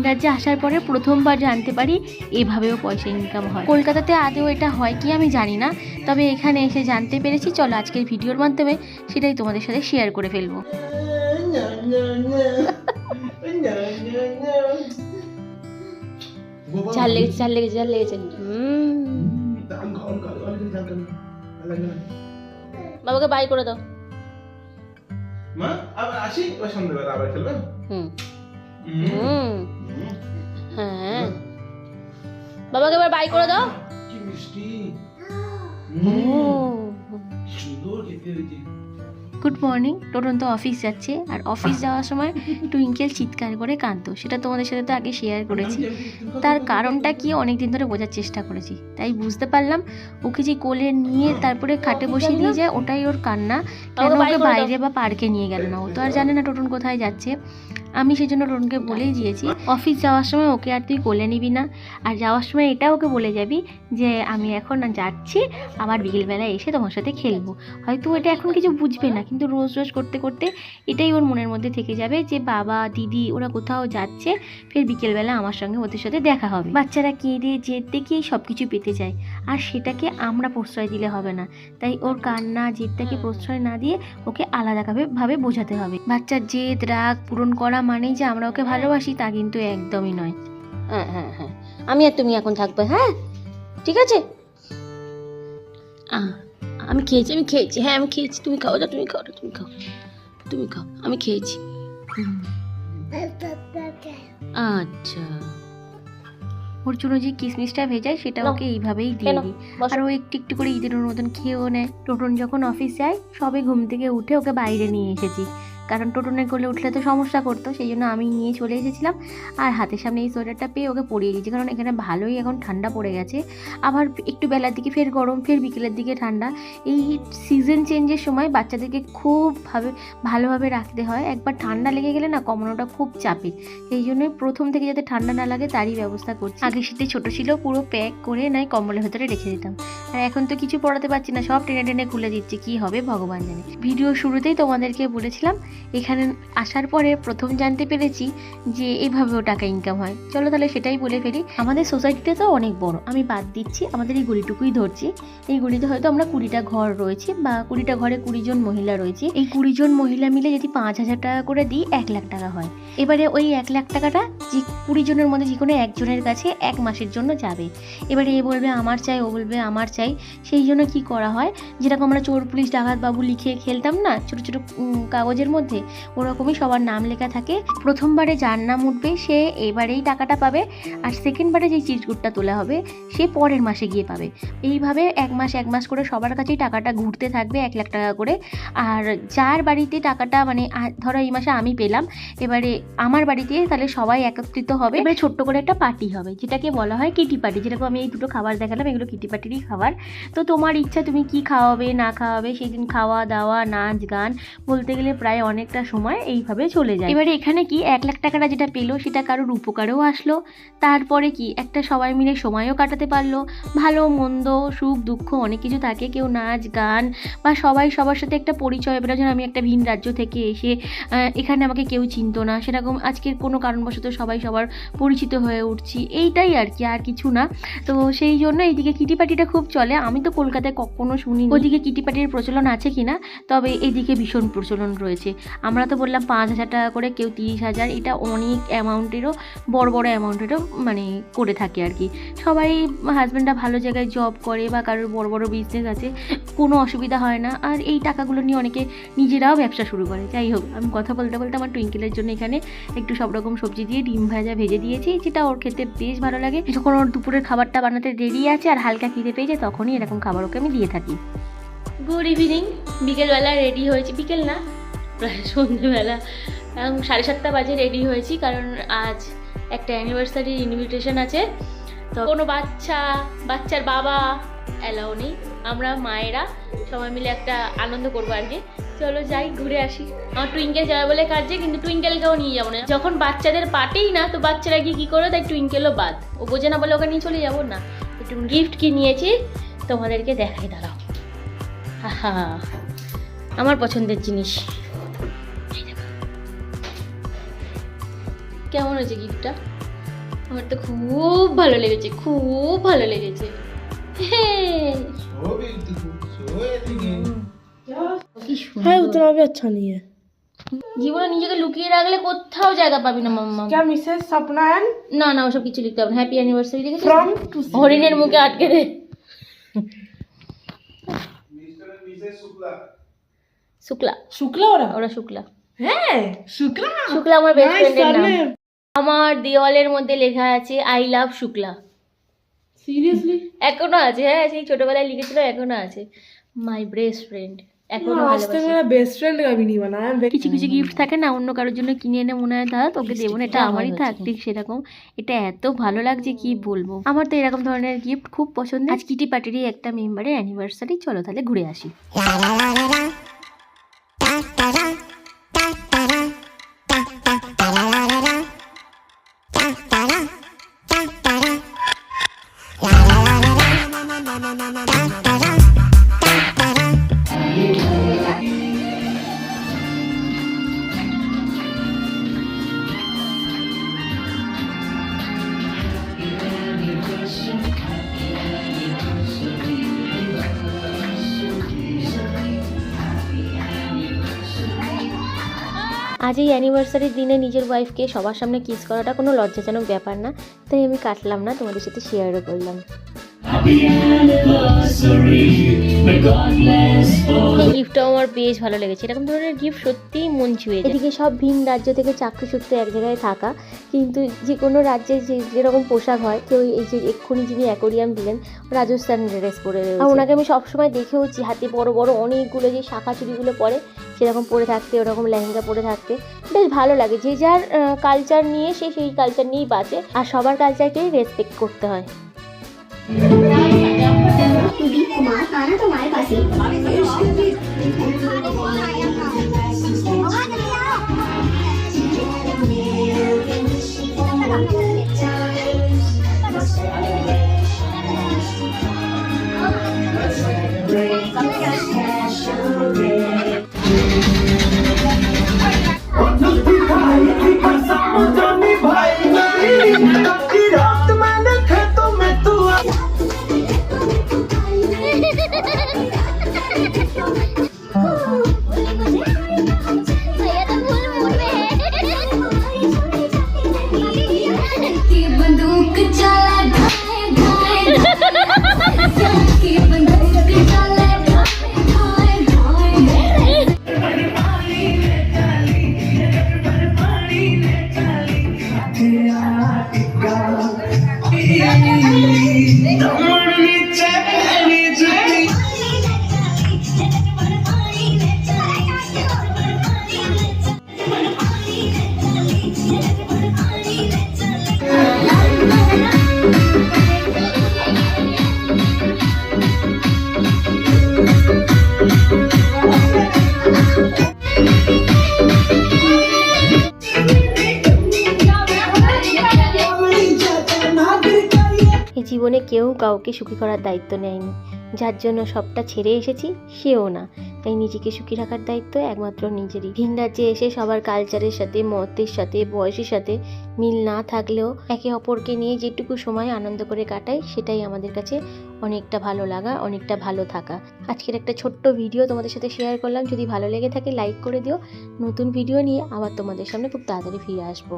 রাজ্যে আসার পরে প্রথমবার জানতে পারি এভাবেও পয়সা ইনকাম হয়। কলকাতাতে আদৌ এটা হয় কি আমি জানি না, তবে এখানে এসে জানতে পেরেছি। চলো আজকের ভিডিওর মাধ্যমে সেটাই তোমাদের সাথে শেয়ার করে ফেলবো। ঝাল লেগেছে, ঝাল লেগেছে, ঝাল লেগেছে। বাবাকে বাই করে দাও। মা আবার আসি, ওই সন্ধ্যাবেলা আবার খেলবেন? হ্যাঁ, বাবাকে এবার বাই করে দাও। কি মিষ্টি, সুন্দর খেতে হয়েছে। Good morning. টোটন তো অফিস যাচ্ছে, আর অফিস যাওয়ার সময় টুইঙ্কেল চিৎকার করে কাঁদতো। সেটা তোমাদের সাথে তো আগে শেয়ার করেছি। তার কারণটা কি অনেকদিন ধরে বোঝার চেষ্টা করেছি, তাই বুঝতে পারলাম ওকে যে কোলে নিয়ে তারপরে খাটে বসিয়ে দিয়ে যায় ওটাই ওর কান্না। কেন ওকে বাইরে বা পার্কে নিয়ে গেল না, ও তো আর জানে না টোটন কোথায় যাচ্ছে। আমি সেই জন্য টোটনকে বলেই দিয়েছি অফিস যাওয়ার সময় ওকে আর তুই কোলে নিবি না, আর যাওয়ার সময় এটা ওকে বলে যাবি যে আমি এখন যাচ্ছি, আবার বিকেলবেলায় এসে তোমার সাথে খেলবো। হয়তো এটা এখন কিছু বুঝবে না, কিন্তু রোজ রোজ করতে করতে এটাই ওর মনের মধ্যে থেকে যাবে যে বাবা দিদি ওরা কোথাও যাচ্ছে, ফের বিকেলবেলা আমার সঙ্গে ওদের সাথে দেখা হবে। বাচ্চারা কেঁদে জেদ দেখিয়েই সব কিছু পেতে যায়, আর সেটাকে আমরা প্রশ্রয় দিলে হবে না। তাই ওর কান্না জেদটাকে প্রশ্রয় না দিয়ে ওকে আলাদাভাবে বোঝাতে হবে। বাচ্চার জেদ রাগ পূরণ করা মানেই যে আমরা ওকে ভালোবাসি তা কিন্তু একদমই নয়। হ্যাঁ হ্যাঁ হ্যাঁ, আমি আর তুমি এখন থাকবে, হ্যাঁ ঠিক আছে। আমি খেয়েছি, হ্যাঁ আমি খেয়েছি। তুমি খাও, তুমি খাও, তুমি খাও, আমি খেয়েছি। আচ্ছা, ওর জন্য যে কিসমিসটা ভেজায় সেটা ওকে এইভাবেই দিয়ে দিই, আর ও একটু একটু করে ঈদের মতন খেয়েও নেয়। টোটন যখন অফিস যায় সবে ঘুম থেকে উঠে ওকে বাইরে নিয়ে এসেছি, কারণ টোটনের কোলে উঠলে তো সমস্যা করতো, সেই জন্য আমি নিয়ে চলে এসেছিলাম। আর হাতের সামনে এই সোয়েটারটা পেয়ে ওকে পরিয়ে দিয়েছি, কারণ এখানে ভালোই এখন ঠান্ডা পড়ে গেছে। আবার একটু বেলার দিকে ফের গরম, ফের বিকেলের দিকে ঠান্ডা। এই সিজন চেঞ্জের সময় বাচ্চাদেরকে খুব ভালোভাবে রাখতে হয়। একবার ঠান্ডা লেগে গেলে না কমানোটা খুব চাপের, সেই জন্যই প্রথম থেকে যাতে ঠান্ডা না লাগে তারই ব্যবস্থা করছি। আগে শীতে ছোটো ছিল, পুরো প্যাক করে নয় কম্বলের ভেতরে রেখে দিতাম, আর এখন তো কিছু পড়াতে পারছি না, সব টেনে টেনে খুলে দিচ্ছে, কি হবে ভগবান জানে। ভিডিও শুরুতেই তোমাদেরকে বলেছিলাম এখানে আসার পরে প্রথম জানতে পেরেছি যে এভাবেও টাকা ইনকাম হয়। চলো তাহলে সেটাই বলে ফেলি। আমাদের সোসাইটিটা তো অনেক বড়, আমি বাদ দিচ্ছি আমাদের এই গলিটুকুই ধরছি। এই গলিতে হয়তো আমরা 20টা ঘর রয়েছি, বা 20টা ঘরে 20 জন মহিলা রয়েছে। এই 20 জন মহিলা মিলে যদি 5,000 টাকা করে দিই 1 লাখ টাকা হয়। এবারে ওই 1 লাখ টাকাটা যে 20 জনের মধ্যে যে কোনো একজনের কাছে 1 মাসের জন্য যাবে। এবারে এ বলবে আমার চাই, ও বলবে আমার চাই। সেই জন্য কি করা হয়, যেরকম আমরা চোর পুলিশ ডাকাত বাবু লিখে খেলতাম না ছোটো ছোটো কাগজের মধ্যে, ওরকমই সবার নাম লেখা থাকে। প্রথমবারে যার নাম উঠবে সে এবারেই টাকাটা পাবে, আর সেকেন্ডবারে যে চিরকুটটা তোলা হবে সে পরের মাসে গিয়ে পাবে। এইভাবে এক মাস করে সবার কাছেই টাকাটা ঘুরতে থাকবে 1 লাখ টাকা করে। আর যার বাড়িতে টাকাটা মানে ধরো এই মাসে আমি পেলাম, এবারে আমার বাড়িতে তাহলে সবাই একত্রিত হবে। এবারে ছোট্ট করে একটা পার্টি হবে, যেটাকে বলা হয় কিটি পার্টি। যেরকম আমি এই দুটো খাবার দেখালাম, এগুলো কিটি পার্টিরই খাবার। তো তোমার ইচ্ছা তুমি কি খাওয়াবে না খাওয়াবে, সেই দিন খাওয়া দাওয়া নাচ গান বলতে গেলে প্রায় অনেকটা সময় এইভাবে চলে যায়। এবারে এখানে কি 1 লাখ টাকাটা যেটা পেলো সেটা কারোর উপকারেও আসলো, তারপরে কি একটা সবাই মিলে সময়ও কাটাতে পারলো। ভালো মন্দ সুখ দুঃখ অনেক কিছু থাকে, কেউ নাচ গান বা সবাই সবার সাথে একটা পরিচয়। এবার যেন আমি একটা ভিন রাজ্য থেকে এসে এখানে আমাকে কেউ চিনতো না, সেরকম আজকের কোনো কারণবশত সবাই সবার পরিচিত হয়ে উঠছি, এইটাই আর কি, আর কিছু না। তো সেই জন্য এইদিকে কিটি পার্টিটা খুব চলে। আমি তো কলকাতায় কখনো শুনি ওইদিকে কিটি পার্টির প্রচলন আছে কিনা, তবে এইদিকে ভীষণ প্রচলন রয়েছে। আমরা তো বললাম 5,000 টাকা করে, কেউ 30,000, এটা অনেক অ্যামাউন্টেরও বড় অ্যামাউন্টেরও মানে করে থাকে আর কি। সবাই হাজব্যান্ডরা ভালো জায়গায় জব করে বা কারোর বড় বিজনেস আছে, কোনো অসুবিধা হয় না। আর এই টাকাগুলো নিয়ে অনেকে নিজেরাও ব্যবসা শুরু করে। যাই হোক, আমি কথা বলতে আমার টুইঙ্কেলের জন্য এখানে একটু সব রকম সবজি দিয়ে ডিম ভাজা ভেজে দিয়েছি, যেটা ওর খেতে বেশ ভালো লাগে। যখন ওর দুপুরের খাবারটা বানাতে দেরি আছে আর হালকা খিদে পেয়েছে তখনই এরকম খাবার ওকে আমি দিয়ে থাকি। Good evening. বিকেলবেলা রেডি হয়েছি, বিকেল না প্রায় সন্ধ্যেবেলা, 7:30 বাজে রেডি হয়েছি, কারণ আজ একটা অ্যানিভার্সারি ইনভিটেশন আছে। তো কোনো বাচ্চার বাবা অ্যালাউ নেই, আমরা মায়েরা সবাই মিলে একটা আনন্দ করবো আর কি। চলো যাই ঘুরে আসি। আমার টুইঙ্কেল যাবে বলে কাজে, কিন্তু টুইঙ্কেলকেও নিয়ে যাবো না। যখন বাচ্চাদের পার্টিই না, তো বাচ্চারা গিয়ে কী করো, তাই টুইঙ্কেলও বাদ। ও বোঝে না বলে ওকে নিয়ে চলে যাবো না। একটু গিফট কি নিয়েছি তোমাদেরকে দেখাই, দাঁড়াও। হা আমার পছন্দের জিনিস। কেমন হয়েছে গিফটটা? আমার তো খুব ভালো লেগেছে, খুব ভালো লেগেছে। So beautiful, so elegant. কি है সুন্দর। उतना भी अच्छा नहीं है। জীবনে নিজেকে লুকিয়ে রাখলে কোথাও জায়গা পাবি না মাম্মা। क्या मिसेस सपना एंड না না ওসব কিছু লিখতে হবে না। হ্যাপি অ্যানিভার্সারি লিখেছিস? फ्रॉम टू হরিণের মুখে আটকে দে। Mr. and Mrs. Shukla. Shukla, Shukla हो रहा ওরা শুক্লা। है शुक्ला শুক্লা আমার বেস্ট नाइस ফ্রেন্ডের নাম। सरनेम আমার দেওয়ালের মধ্যে লেখা আছে আই লাভ শুক্লা। सीरियसली এখনো আছে, হ্যাঁ সেই ছোটবেলায় লিখেছিল, এখনো আছে। মাই বেস্ট ফ্রেন্ড, এখনো आज तक ভালোবাসি। मेरा बेस्ट फ्रेंड का भी नहीं बना है কিছু কিছু গিফট থাকে না অন্য কারোর জন্য কিনে এনে মনে হয় দাদা তোকে দেবো না, এটা আমারই থাক, ঠিক সেরকম এটা এত ভালো লাগছে কি বলবো। আমার তো এরকম ধরনের গিফট খুব পছন্দ। আজ কিটি পার্টিরই একটা মেম্বারের অ্যানিভার্সারি, চলো তাহলে ঘুরে আসি। আজ এই অ্যানিভার্সারির দিনে নিজের ওয়াইফকে সবার সামনে কিস করাটা কোনো লজ্জাজনক ব্যাপার না, তাই আমি কাটলাম না, তোমাদের সাথে শেয়ারও করলাম। এই গিফটটাও আমার বেশ ভালো লেগেছে। এরকম ধরনের গিফট সত্যিই মন ছুঁয়ে যায়। এদিকে সব ভিন রাজ্য থেকে চাকরি সূত্রে এক জায়গায় থাকা, কিন্তু যে কোনো রাজ্যে যেরকম পোশাক হয়, কেউ এই যে এক্ষুনি যিনি অ্যাকোরিয়াম দিলেন রাজস্থান ড্রেস পরে রয়েছে। আর ওনাকে আমি সবসময় দেখেওছি হাতে বড় বড় অনেকগুলো যে শাখা চুড়িগুলো পরে সেরকম পরে থাকতে, ওরকম লেহেঙ্গা পরে থাকতে বেশ ভালো লাগে। যে যার কালচার নিয়ে সে সেই কালচার নিয়েই বাঁচে, আর সবার কালচারকেই রেসপেক্ট করতে হয়। दीप कुमार आना तुम्हारे पास ही बंदूक चला ढाए ढाए की बंदूक चला ढाए ढाए এই জীবনে কেউ কাউকে সুখী করার দায়িত্ব নেয়নি, যার জন্য সবটা ছেড়ে এসেছি সেও না, তাই নিজেকে সুখী রাখার দায়িত্ব একমাত্র নিজেরই। ভিন রাজ্যে এসে সবার কালচারের সাথে, মতের সাথে, বয়সের সাথে মিল না থাকলেও একে অপরকে নিয়ে যেটুকু সময় আনন্দ করে কাটাই সেটাই আমাদের কাছে অনেকটা ভালো লাগা, অনেকটা ভালো থাকা। আজকের একটা ছোট্ট ভিডিও তোমাদের সাথে শেয়ার করলাম, যদি ভালো লেগে থাকে লাইক করে দিও। নতুন ভিডিও নিয়ে আবার তোমাদের সামনে খুব তাড়াতাড়ি ফিরে আসবো।